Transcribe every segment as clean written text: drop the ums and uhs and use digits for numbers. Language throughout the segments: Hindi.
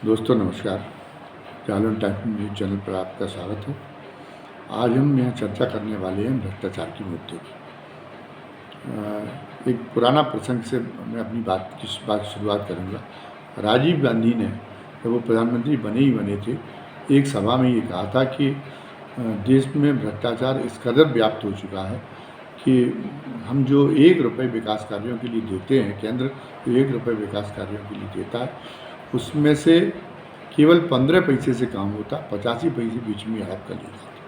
दोस्तों नमस्कार। जागरण टाइम्स न्यूज़ चैनल पर आपका स्वागत है। आज हम यहाँ चर्चा करने वाले हैं भ्रष्टाचार की मुद्दे की। एक पुराना प्रसंग से मैं अपनी बात की शुरुआत करूँगा। राजीव गांधी ने जब वो प्रधानमंत्री बने थे, एक सभा में ये कहा था कि देश में भ्रष्टाचार इस कदर व्याप्त हो चुका है कि हम जो 1 रुपये विकास कार्यों के लिए देते हैं, केंद्र जो 1 रुपये विकास कार्यों के लिए देता है, उसमें से केवल 15 पैसे से काम होता, 85 पैसे बीच में हड़प कर लिए जाते।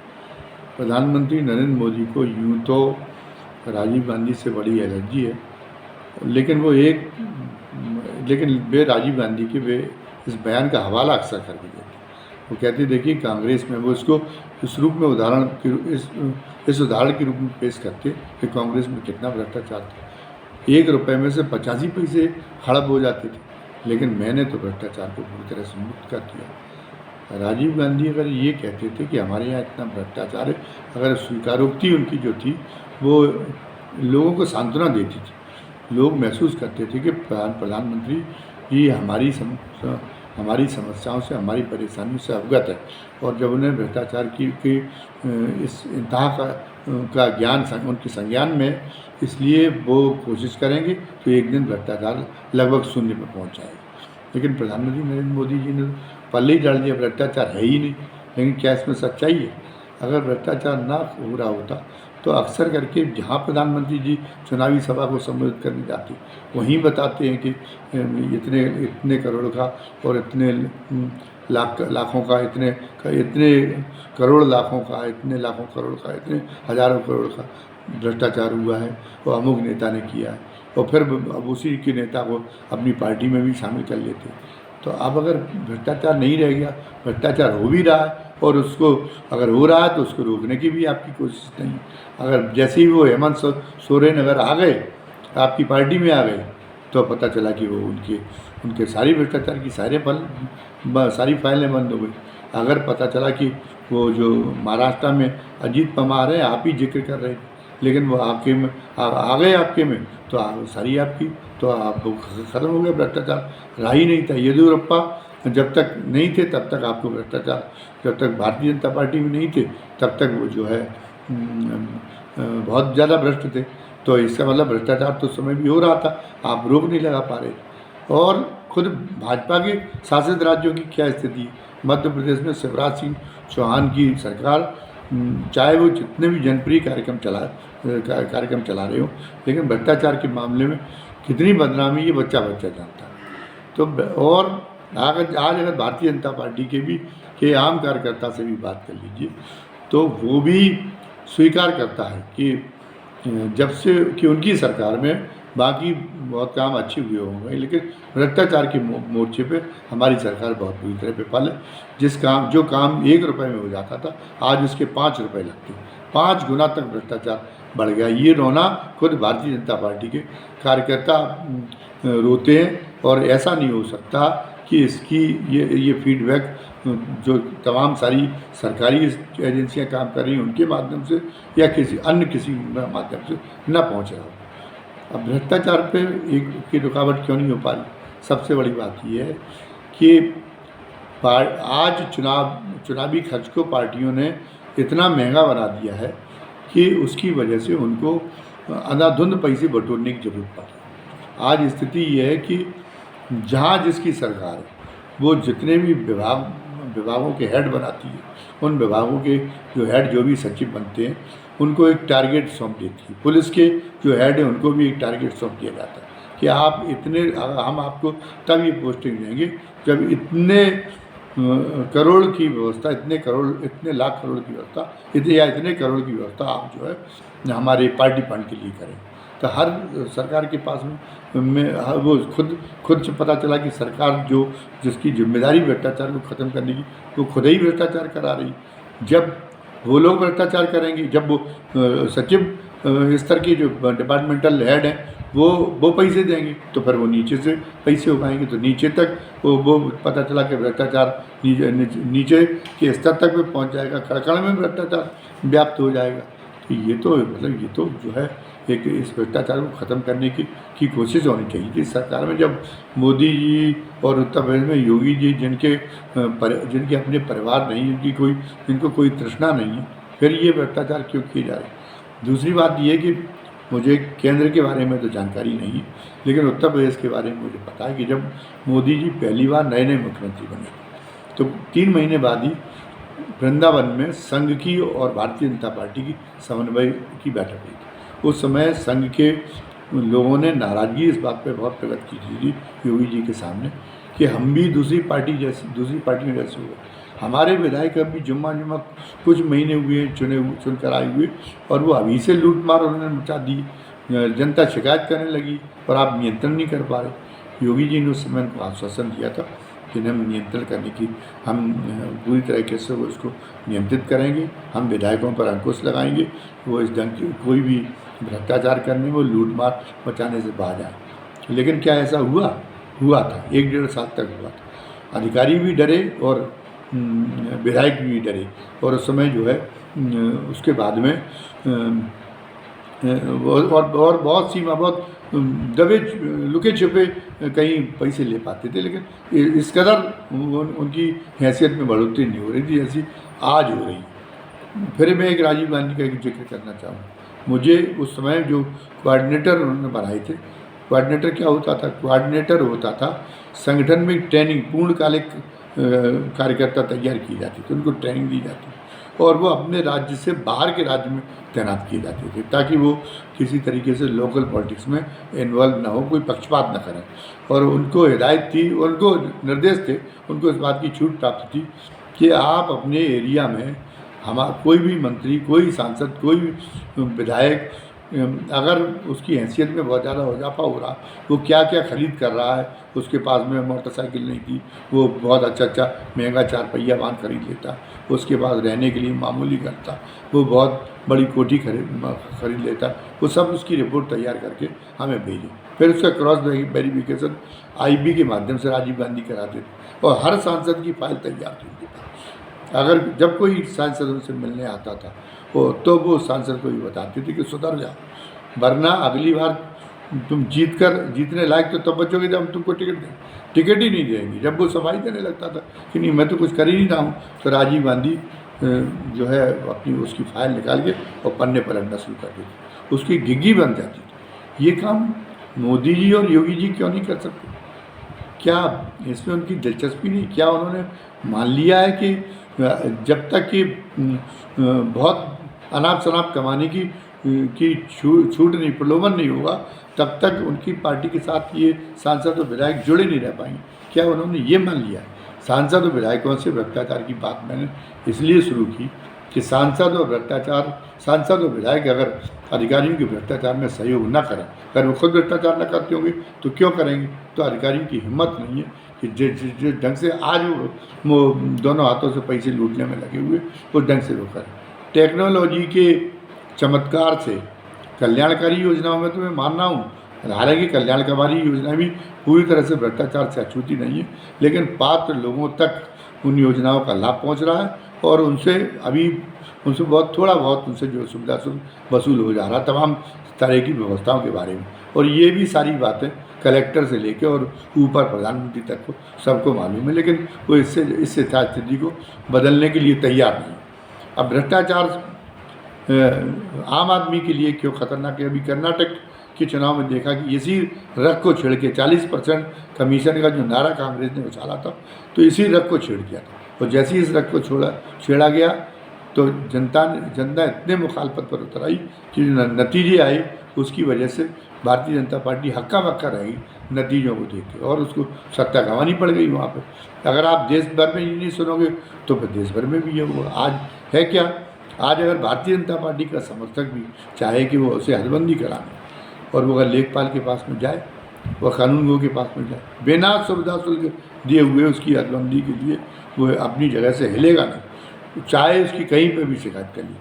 प्रधानमंत्री नरेंद्र मोदी को यूँ तो राजीव गांधी से बड़ी एलर्जी है, लेकिन वे राजीव गांधी के वे इस बयान का हवाला अक्सर करके देते। वो कहते देखिए कांग्रेस में, वो इसको इस रूप में इस उदाहरण के रूप में पेश करते कि कांग्रेस में कितना भ्रष्टाचार था। 1 रुपये में से 85 पैसे हड़प हो जाते थे, लेकिन मैंने तो भ्रष्टाचार को पूरी तरह से मुक्त कर दिया। राजीव गांधी अगर ये कहते थे कि हमारे यहाँ इतना भ्रष्टाचार है, अगर स्वीकारोक्ति उनकी जो थी वो लोगों को सांत्वना देती थी। लोग महसूस करते थे कि प्रधानमंत्री ही हमारी समस्याओं से, हमारी परेशानियों से अवगत है, और जब उन्हें भ्रष्टाचार की इस इंतहा का ज्ञान उनके संज्ञान में, इसलिए वो कोशिश करेंगे तो एक दिन भ्रष्टाचार लगभग शून्य पर पहुंच जाएगा। लेकिन प्रधानमंत्री नरेंद्र मोदी जी ने पल्ले ही डाल दिया, भ्रष्टाचार है ही नहीं। लेकिन क्या इसमें सच्चाई है? अगर भ्रष्टाचार ना हो रहा होता तो अक्सर करके जहाँ प्रधानमंत्री जी चुनावी सभा को संबोधित करने जाते, वहीं बताते हैं कि इतने करोड़ का और इतने लाखों का, इतने करोड़ लाखों का, इतने लाखों करोड़ का, इतने हज़ारों करोड़ का भ्रष्टाचार हुआ है, वो अमुक नेता ने किया है, और फिर अब उसी के नेता को अपनी पार्टी में भी शामिल कर लेते हैं। तो अब अगर भ्रष्टाचार नहीं रह गया, भ्रष्टाचार हो भी रहा है, और उसको अगर हो रहा है तो उसको रोकने की भी आपकी कोशिश नहीं। अगर जैसे ही वो हेमंत सोरेन अगर आ गए, आपकी पार्टी में आ गए, तो पता चला कि वो उनके सारी भ्रष्टाचार की सारी फाइलें बंद हो गई। अगर पता चला कि वो जो महाराष्ट्र में अजीत पवार है, आप ही जिक्र कर रहे थे, लेकिन वो आपके में आ गए आपके में, तो सारी आपकी, तो आप ख़त्म हो गया, भ्रष्टाचार रहा ही नहीं था। येदियुरप्पा जब तक नहीं थे तब तक आपको भ्रष्टाचार, जब तक भारतीय जनता पार्टी में नहीं थे तब तक वो जो है बहुत ज़्यादा भ्रष्ट थे। तो इसका मतलब भ्रष्टाचार तो उस समय भी हो रहा था, आप रोक नहीं लगा पा रहे थे। और खुद भाजपा के शासित राज्यों की क्या स्थिति? मध्य प्रदेश में शिवराज सिंह चौहान की सरकार, चाहे वो जितने भी जनप्रिय कार्यक्रम चला रहे हो, लेकिन भ्रष्टाचार के मामले में कितनी बदनामी ये बच्चा जानता है। तो और आज अगर भारतीय जनता पार्टी के आम कार्यकर्ता से भी बात कर लीजिए, तो वो भी स्वीकार करता है कि जब से कि उनकी सरकार में बाकी बहुत काम अच्छे हुए होंगे, लेकिन भ्रष्टाचार के मोर्चे पे हमारी सरकार बहुत बुरी तरह विफल है। जो काम 1 रुपये में हो जाता था, आज उसके 5 रुपये लगते हैं। 5 गुना तक भ्रष्टाचार बढ़ गया। ये रोना खुद भारतीय जनता पार्टी के कार्यकर्ता रोते हैं, और ऐसा नहीं हो सकता कि इसकी ये फीडबैक जो तमाम सारी सरकारी एजेंसियां काम कर रही हैं उनके माध्यम से या किसी माध्यम से ना पहुंच रहा हो। अब भ्रष्टाचार पे की रुकावट क्यों नहीं हो पा रही? सबसे बड़ी बात यह है कि आज चुनावी खर्च को पार्टियों ने इतना महंगा बना दिया है कि उसकी वजह से उनको अंधाधुंध पैसे बटोरने की जरूरत पड़ रही है। आज स्थिति यह है कि जहाँ जिसकी सरकार है, वो जितने भी विभागों के हेड बनाती है, उन विभागों के जो हेड, जो भी सचिव बनते हैं, उनको एक टारगेट सौंप देती है। पुलिस के जो हेड है उनको भी एक टारगेट सौंप दिया जाता है कि हम आपको तब ये पोस्टिंग देंगे जब इतने करोड़ की व्यवस्था, इतने लाख करोड़ की व्यवस्था, इतने करोड़ की व्यवस्था आप जो है हमारे पार्टी फंड के लिए करें। तो हर सरकार के पास में वो खुद से पता चला कि सरकार जिसकी जिम्मेदारी भ्रष्टाचार को ख़त्म करने की, वो खुद ही भ्रष्टाचार करा रही। जब वो लोग भ्रष्टाचार करेंगे, जब वो सचिव स्तर के जो डिपार्टमेंटल हेड हैं वो पैसे देंगे, तो फिर वो नीचे से पैसे उगाएंगे, तो नीचे तक वो पता चला कि भ्रष्टाचार नीचे के स्तर तक में पहुंच जाएगा, कड़कड़ में भ्रष्टाचार व्याप्त हो जाएगा। तो ये तो जो है एक इस भ्रष्टाचार को ख़त्म करने की कोशिश होनी चाहिए थी सरकार में। जब मोदी जी और उत्तर प्रदेश में योगी जी जिनके अपने परिवार नहीं, जिनको कोई तृष्णा नहीं है, फिर ये भ्रष्टाचार क्यों किए जा रहे हैं। दूसरी बात ये कि मुझे केंद्र के बारे में तो जानकारी नहीं है, लेकिन उत्तर प्रदेश के बारे में मुझे पता है कि जब मोदी जी पहली बार नए मुख्यमंत्री बने तो 3 महीने बाद ही वृंदावन में संघ की और भारतीय जनता पार्टी की समन्वय की बैठक हुई थी। उस समय संघ के लोगों ने नाराज़गी इस बात पे बहुत प्रकट की थी योगी जी के सामने कि हम भी दूसरी पार्टी में जैसे हुए, हमारे विधायक अभी जुम्मा कुछ महीने हुए चुनकर आए हुए और वो अभी से लूट मार उन्होंने मचा दी, जनता शिकायत करने लगी और आप नियंत्रण नहीं कर पा रहे। योगी जी ने उस समय उनको आश्वासन दिया था कि हम नियंत्रण करने की हम पूरी तरीके से वो इसको नियंत्रित करेंगे, हम विधायकों पर अंकुश लगाएंगे, वो इस ढंग की कोई भी भ्रष्टाचार करने, वो लूट मार मचाने से बाज आए। लेकिन क्या ऐसा हुआ था? 1-1.5 साल तक हुआ था। अधिकारी भी डरे और विधायक भी डरे और उस समय जो है उसके बाद में और बहुत दबे लुके छुपे कहीं पैसे ले पाते थे, लेकिन इस कदर उनकी हैसियत में बढ़ोतरी नहीं हो रही थी जैसी आज हो रही। फिर मैं एक राजीव गांधी का एक जिक्र करना चाहूँगा। मुझे उस समय जो कोऑर्डिनेटर उन्होंने बनाए थे, कोऑर्डिनेटर क्या होता था? कोऑर्डिनेटर होता था संगठन में ट्रेनिंग, पूर्णकालिक कार्यकर्ता तैयार की जाती थी, उनको ट्रेनिंग दी जाती और वो अपने राज्य से बाहर के राज्य में तैनात किए जाते थे ताकि वो किसी तरीके से लोकल पॉलिटिक्स में इन्वॉल्व ना हो, कोई पक्षपात न करें। और उनको हिदायत थी, उनको निर्देश थे, उनको इस बात की छूट प्राप्त थी कि आप अपने एरिया में कोई भी मंत्री, कोई सांसद, कोई भी विधायक अगर उसकी हैसियत में बहुत ज़्यादा इजाफा हो रहा, वो क्या क्या खरीद कर रहा है, उसके पास में मोटरसाइकिल नहीं थी, वो बहुत अच्छा महंगा 4 पहिया वाहन खरीद लेता, उसके पास रहने के लिए मामूली घर था, वो बहुत बड़ी कोठी खरीद लेता, वो सब उसकी रिपोर्ट तैयार करके हमें भेजे। फिर उसका क्रॉस वेरिफिकेशन IB के माध्यम से राजीव गांधी कराते थे और हर सांसद की फाइल तैयार थी उनके पास। अगर जब कोई सांसद उनसे मिलने आता था तो वो सांसद को भी बताते थे कि सुधर जाओ, वरना अगली बार तुम जीतने लायक तो तब बचोगे जब हम तुमको टिकट ही नहीं देंगे। जब वो सफाई देने लगता था कि नहीं मैं तो कुछ कर ही नहीं रहा हूँ, तो राजीव गांधी जो है अपनी उसकी फाइल निकाल के और पन्ने पलटना शुरू कर देती, उसकी घिग्गी बन जाती थी। ये काम मोदी जी और योगी जी क्यों नहीं कर सकते? क्या इसमें उनकी दिलचस्पी नहीं? क्या उन्होंने मान लिया है कि जब तक कि बहुत अनाप शनाप कमाने की छूट नहीं, प्रलोभन नहीं होगा, तब तक उनकी पार्टी के साथ ये सांसद और विधायक जुड़े नहीं रह पाएंगे? क्या उन्होंने ये मान लिया? सांसद और विधायकों से भ्रष्टाचार की बात मैंने इसलिए शुरू की कि सांसद और विधायक अगर अधिकारियों के भ्रष्टाचार में सहयोग न करें, अगर वो खुद भ्रष्टाचार न करते होंगे तो क्यों करेंगे? तो अधिकारियों की हिम्मत नहीं है कि जिस ढंग से आज वो दोनों हाथों से पैसे लूटने में लगे हुए, उस ढंग से वो करें। टेक्नोलॉजी के चमत्कार से कल्याणकारी योजनाओं में तो मैं मान रहा हूँ, हालांकि कल्याणकारी योजना भी पूरी तरह से भ्रष्टाचार से अछूती नहीं है, लेकिन पात्र लोगों तक उन योजनाओं का लाभ पहुँच रहा है और उनसे थोड़ा बहुत उनसे जो सुविधा वसूल हो जा रहा है तमाम तरह की व्यवस्थाओं के बारे में। और ये भी सारी बातें कलेक्टर से लेकर और ऊपर प्रधानमंत्री तक को सबको मालूम है, लेकिन वो इससे स्थिति को बदलने के लिए तैयार नहीं। अब भ्रष्टाचार आम आदमी के लिए क्यों खतरनाक है? अभी कर्नाटक के चुनाव में देखा कि इसी रग को छेड़ के 40% कमीशन का जो नारा कांग्रेस ने उछाला था, तो इसी रग को छेड़ दिया था। और जैसे ही इस रग को छेड़ा गया तो जनता इतने मुखालफत पर उतर आई कि जो नतीजे आए उसकी वजह से भारतीय जनता पार्टी हक्का बक्का रहेगी नतीजों को देख के, और उसको सत्ता गंवानी पड़ गई वहाँ पे। अगर आप देश भर में ये नहीं सुनोगे तो फिर देश भर में भी ये होगा। आज है क्या? आज अगर भारतीय जनता पार्टी का समर्थक भी चाहे कि वो उसे हदबंदी कराने और वो अगर लेखपाल के पास में जाए, वह कानूनगो के पास में जाए, बिना सुविधा शुल्क दिए हुए उसकी हदबंदी के लिए वो अपनी जगह से हिलेगा नहीं, चाहे उसकी कहीं पर भी शिकायत कर ली।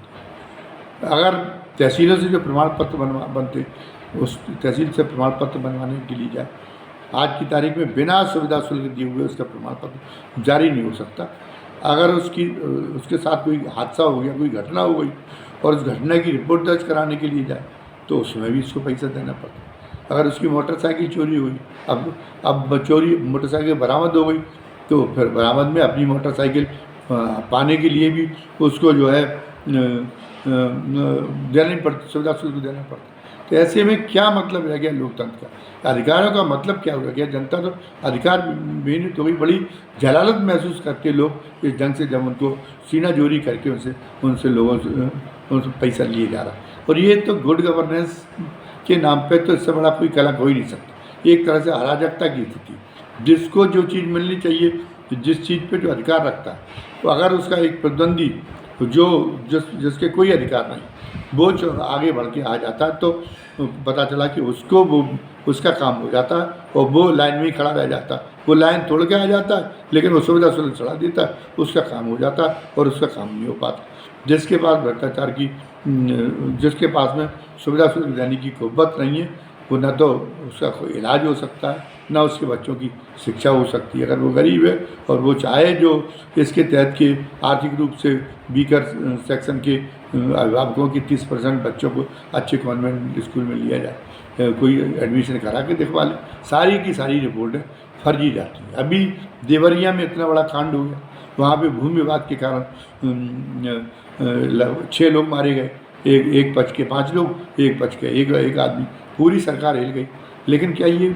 अगर तहसीलों से जो प्रमाण पत्र बनते, उस तहसील से प्रमाण पत्र बनवाने के लिए जाए, आज की तारीख में बिना सुविधा शुल्क दिए हुए उसका प्रमाण पत्र जारी नहीं हो सकता। अगर उसके साथ कोई हादसा हो गया, कोई घटना हो गई और उस घटना की रिपोर्ट दर्ज कराने के लिए जाए तो उसमें भी उसको पैसा देना पड़ता। अगर उसकी मोटरसाइकिल चोरी हुई, अब चोरी मोटरसाइकिल बरामद हो गई, तो फिर बरामद में अपनी मोटरसाइकिल पाने के लिए भी उसको जो है देना ही पड़ता, सुविधा शुल्क देना पड़ता। तो ऐसे में क्या मतलब रह गया लोकतंत्र का? अधिकारों का मतलब क्या हो गया? जनता तो अधिकार विहीन हो गई। बड़ी जलालत महसूस करते लोग इस ढंग से, जब उनको सीना जोरी करके उनसे लोगों से उनसे पैसा लिए जा रहा। और ये तो गुड गवर्नेंस के नाम पे तो इससे बड़ा कोई कलंक हो ही नहीं सकता। एक तरह से अराजकता की स्थिति, जिसको जो चीज़ मिलनी चाहिए, तो जिस चीज़ पे जो अधिकार रखता है, तो अगर उसका एक प्रतिद्वंदी जिसके कोई अधिकार नहीं, वो जो आगे बढ़ के आ जाता है, तो पता चला कि उसको वो उसका काम हो जाता है और वो लाइन में ही खड़ा रह जाता है। वो लाइन तोड़ के आ जाता है, लेकिन वो सुविधा शुल्क चढ़ा देता है, उसका काम हो जाता है और उसका काम नहीं हो पाता। जिसके पास भ्रष्टाचार की जिसके पास में सुविधा शुल्क देने की कुव्वत नहीं है, वो न तो उसका कोई इलाज हो सकता है, ना उसके बच्चों की शिक्षा हो सकती है। अगर वो गरीब है और वो चाहे जो इसके तहत के आर्थिक रूप से वीकर सेक्शन के अभिभावकों की 30% बच्चों को अच्छे कॉन्वेंट स्कूल में लिया जाए, कोई एडमिशन करा के दिखवा ले, सारी की सारी रिपोर्टें फर्जी जाती हैं। अभी देवरिया में इतना बड़ा कांड हो गया, वहाँ पे भूमि विवाद के कारण 6 लोग मारे गए, एक पक्ष के 5 लोग, एक पक्ष के एक आदमी, पूरी सरकार हिल गई। लेकिन क्या ये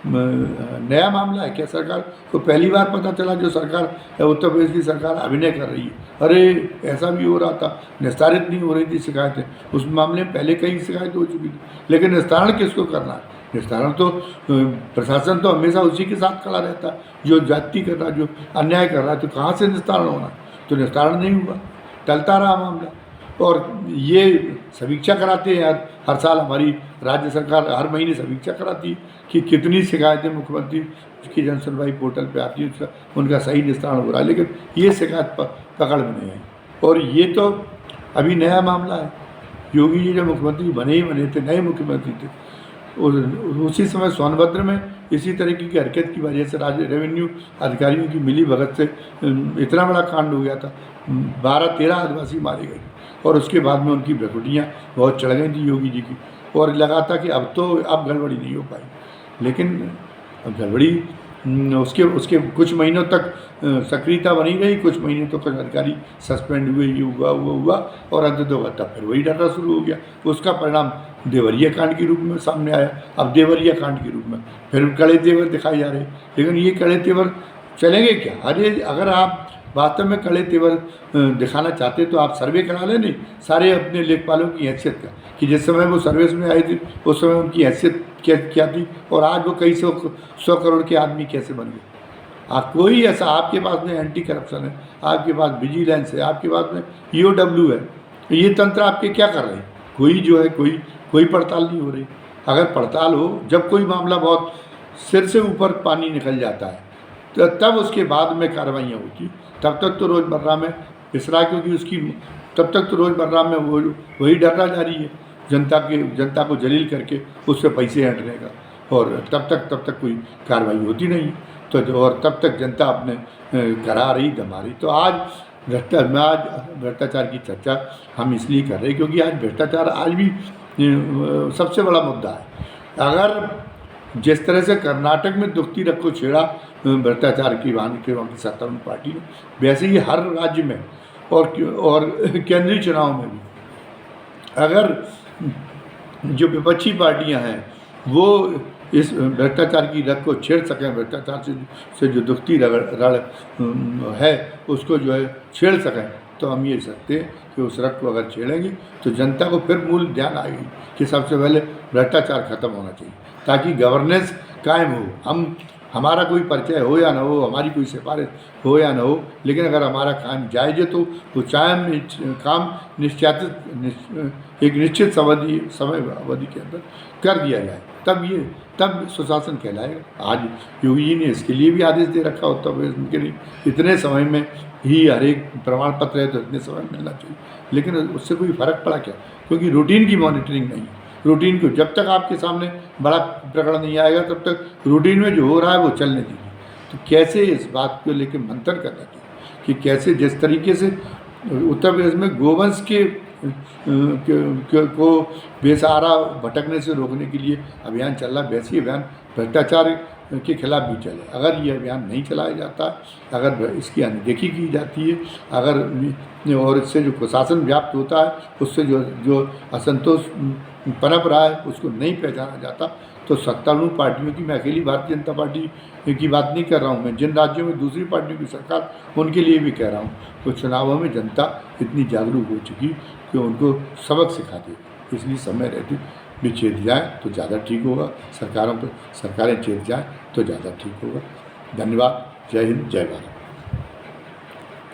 नया मामला है? क्या सरकार को पहली बार पता चला? जो सरकार उत्तर प्रदेश की सरकार अभिनय कर रही है, अरे ऐसा भी हो रहा था, निस्तारित नहीं हो रही थी शिकायतें, उस मामले में पहले कई शिकायतें हो चुकी थी, लेकिन निस्तारण किसको करना है? निस्तारण तो प्रशासन तो हमेशा उसी के साथ खड़ा रहता है, जो जाति कर रहा, जो अन्याय कर रहा है, तो कहाँ से निस्तारण होना? तो निस्तारण नहीं हुआ, टलता रहा मामला। और ये समीक्षा कराते हैं हर साल, हमारी राज्य सरकार हर महीने समीक्षा कराती है कि कितनी शिकायतें मुख्यमंत्री की जन सुनवाई पोर्टल पे आती है, उनका सही निस्तारण हो रहा है, लेकिन ये शिकायत पकड़ में नहीं आई। और ये तो अभी नया मामला है। योगी जी जब मुख्यमंत्री बने ही बने थे, नए मुख्यमंत्री थे, उसी समय सोनभद्र में इसी तरीके की हरकत की वजह से राज्य रेवेन्यू अधिकारियों की मिली भगत से इतना बड़ा कांड हो गया था, 12-13 आदिवासी मारे गए, और उसके बाद में उनकी भ्रकुटियाँ बहुत चढ़ गई थी योगी जी की, और लगा था कि अब गड़बड़ी नहीं हो पाई। लेकिन गड़बड़ी उसके कुछ महीनों तक सक्रियता बनी रही, कुछ महीने तो कुछ अधिकारी सस्पेंड हुए, ये हुआ और अंततः तब फिर वही डरना शुरू हो गया। उसका परिणाम देवरिया कांड के रूप में सामने आया। अब देवरिया कांड के रूप में फिर कड़े तेवर दिखाए जा रहे, लेकिन ये कड़े तेवर चलेंगे क्या? अरे अगर आप वास्तव में कड़े तेवर दिखाना चाहते तो आप सर्वे करा लें, नहीं सारे अपने लेखपालों की हैसियत का, कि जिस समय वो सर्विस में आए थे उस समय उनकी हैसियत क्या थी, और आज वो कई सौ करोड़ के आदमी कैसे बन गए। आप कोई ऐसा, आपके पास में एंटी करप्शन है, आपके पास विजिलेंस है, आपके पास में EOW है, ये तंत्र आपके क्या कर रहे हैं? कोई जो है कोई पड़ताल नहीं हो रही। अगर पड़ताल हो, जब कोई मामला बहुत सिर से ऊपर पानी निकल जाता है, तो तब उसके बाद में कार्रवाइयाँ होती, तब तक तो रोज़मर्रा में इसरा, क्योंकि उसकी तब तक तो रोज़मर्रा में वही डरना जारी है, जनता को जलील करके उससे पैसे हटने का, और तब तक कोई कार्रवाई होती नहीं। तो और तब तक जनता अपने करा रही, दमा रही। तो आज भ्रष्टाचार की चर्चा हम इसलिए कर रहे हैं क्योंकि आज भ्रष्टाचार आज भी सबसे बड़ा मुद्दा है। अगर जिस तरह से कर्नाटक में दुखती रख को छेड़ा भ्रष्टाचार की वहाँ की सत्तारूढ़ पार्टी ने, वैसे ही हर राज्य में और केंद्रीय चुनाव में भी अगर जो विपक्षी पार्टियां हैं वो इस भ्रष्टाचार की रग को छेड़ सकें, भ्रष्टाचार से जो दुखती रड़ है उसको जो है छेड़ सकें, तो हम ये सकते हैं कि उस रग को अगर छेड़ेंगे तो जनता को फिर मूल ध्यान आएगी कि सबसे पहले भ्रष्टाचार खत्म होना चाहिए, ताकि गवर्नेंस कायम हो। हमारा कोई परिचय हो या ना हो, हमारी कोई सिफारिश हो या ना हो, लेकिन अगर हमारा काम जायज़ है तो वो काम एक निश्चित समय अवधि के अंदर कर दिया जाए, तब सुशासन कहलाएगा। आज योगी जी ने इसके लिए भी आदेश दे रखा उत्तर प्रदेश के लिए, इतने समय में ही हर एक प्रमाण पत्र है तो इतने समय मिलना चाहिए, लेकिन उससे कोई फ़र्क पड़ा क्या? क्योंकि रूटीन की मॉनिटरिंग नहीं है। रूटीन को जब तक आपके सामने बड़ा प्रकरण नहीं आएगा तब तक रूटीन में जो हो रहा है वो चलने दीजिए। तो कैसे इस बात को लेकर मंथन करना चाहिए कि कैसे जिस तरीके से उत्तर प्रदेश में गोवंश के को बेसहारा भटकने से रोकने के लिए अभियान चल रहा है, वैसे ही अभियान भ्रष्टाचार के खिलाफ भी चले। अगर ये अभियान नहीं चलाया जाता, अगर इसकी अनदेखी की जाती है, अगर और इससे जो कुशासन व्याप्त होता है, उससे जो असंतोष पनप रहा है उसको नहीं पहचाना जाता, तो सत्तारूढ़ पार्टियों की, मैं अकेली भारतीय जनता पार्टी की बात नहीं कर रहा हूँ, मैं जिन राज्यों में दूसरी पार्टियों की सरकार उनके लिए भी कह रहा हूँ, तो चुनावों में जनता इतनी जागरूक हो चुकी कि उनको सबक सिखा दे। इसलिए समय रहते भी चेत जाए तो ज़्यादा ठीक होगा, सरकारें चेत जाएँ तो ज़्यादा ठीक होगा। धन्यवाद। जय हिंद, जय भारत।